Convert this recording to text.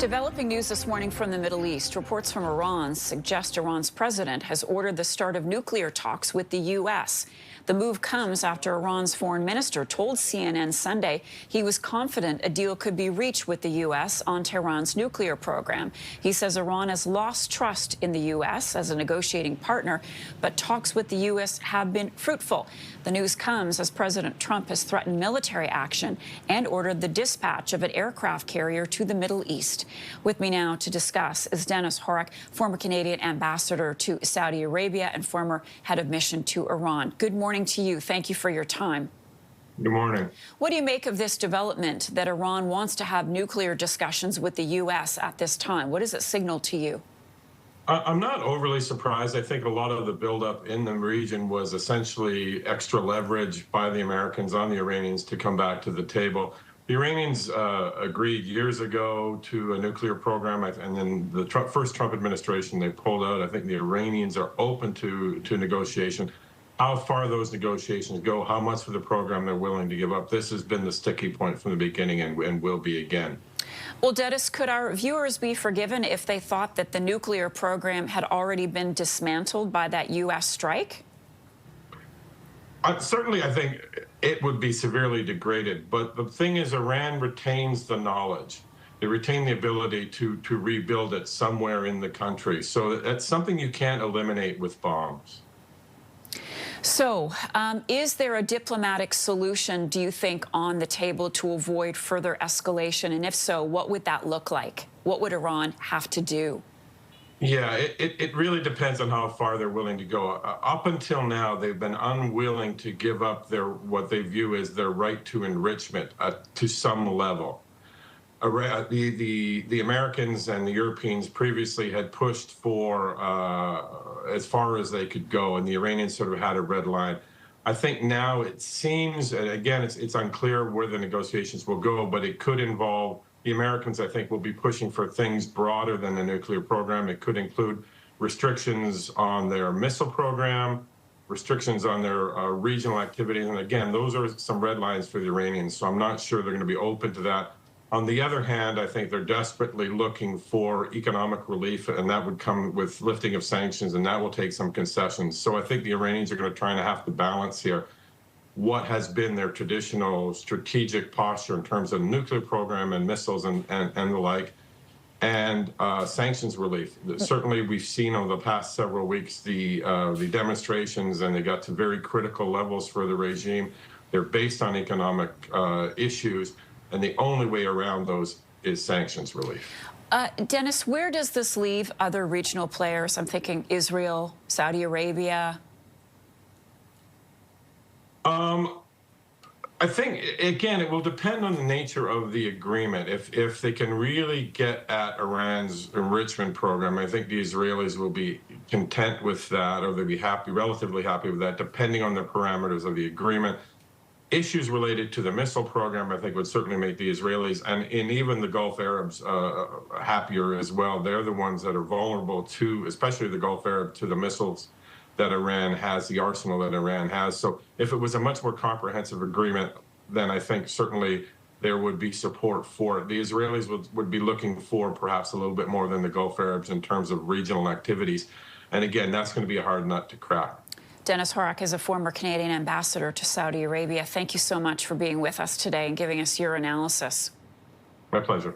Developing news this morning from the Middle East. Reports from Iran suggest Iran's president has ordered the start of nuclear talks with the U.S. The move comes after Iran's foreign minister told CNN Sunday he was confident a deal could be reached with the U.S. on Tehran's nuclear program. He says Iran has lost trust in the U.S. as a negotiating partner, but talks with the U.S. have been fruitful. The news comes as President Trump has threatened military action and ordered the dispatch of an aircraft carrier to the Middle East. With me now to discuss is Dennis Horak, former Canadian ambassador to Saudi Arabia and former head of mission to Iran. Good morning to you. Thank you for your time. Good morning. What do you make of this development that Iran wants to have nuclear discussions with the U.S. at this time? What does it signal to you? I'm not overly surprised. I think a lot of the buildup in the region was essentially extra leverage by the Americans on the Iranians to come back to the table. The Iranians agreed years ago to a nuclear program, and then the first Trump administration, they pulled out. I think the Iranians are open to negotiation. How far those negotiations go, how much of the program they're willing to give up, this has been the sticky point from the beginning and will be again. Well, Dennis, could our viewers be forgiven if they thought that the nuclear program had already been dismantled by that U.S. strike? Certainly, I think it would be severely degraded. But the thing is, Iran retains the knowledge. They retain the ability to rebuild it somewhere in the country. So that's something you can't eliminate with bombs. So, is there a diplomatic solution, do you think, on the table to avoid further escalation? And if so, what would that look like? What would Iran have to do? Yeah, it really depends on how far they're willing to go. Up until now, they've been unwilling to give up what they view as their right to enrichment to some level. The Americans and the Europeans previously had pushed for as far as they could go, and the Iranians sort of had a red line. I think now it seems, and again, it's unclear where the negotiations will go, but it could involve the Americans, I think, will be pushing for things broader than the nuclear program. It could include restrictions on their missile program, restrictions on their regional activities. And again, those are some red lines for the Iranians, so I'm not sure they're going to be open to that. On the other hand, I think they're desperately looking for economic relief, and that would come with lifting of sanctions, and that will take some concessions. So I think the Iranians are going to try and have to balance here what has been their traditional strategic posture in terms of nuclear program and missiles and the like, and sanctions relief. Certainly, we've seen over the past several weeks the demonstrations, and they got to very critical levels for the regime. They're based on economic issues, and the only way around those is sanctions relief. Dennis, where does this leave other regional players? I'm thinking Israel, Saudi Arabia. I think, again, it will depend on the nature of the agreement. If they can really get at Iran's enrichment program, I think the Israelis will be content with that, or they'll be relatively happy with that, depending on the parameters of the agreement. Issues related to the missile program, I think, would certainly make the Israelis and even the Gulf Arabs happier as well. They're the ones that are vulnerable to, especially the Gulf Arab, to the missiles that Iran has, the arsenal that Iran has. So if it was a much more comprehensive agreement, then I think certainly there would be support for it. The Israelis would be looking for perhaps a little bit more than the Gulf Arabs in terms of regional activities. And again, that's going to be a hard nut to crack. Dennis Horak is a former Canadian ambassador to Saudi Arabia. Thank you so much for being with us today and giving us your analysis. My pleasure.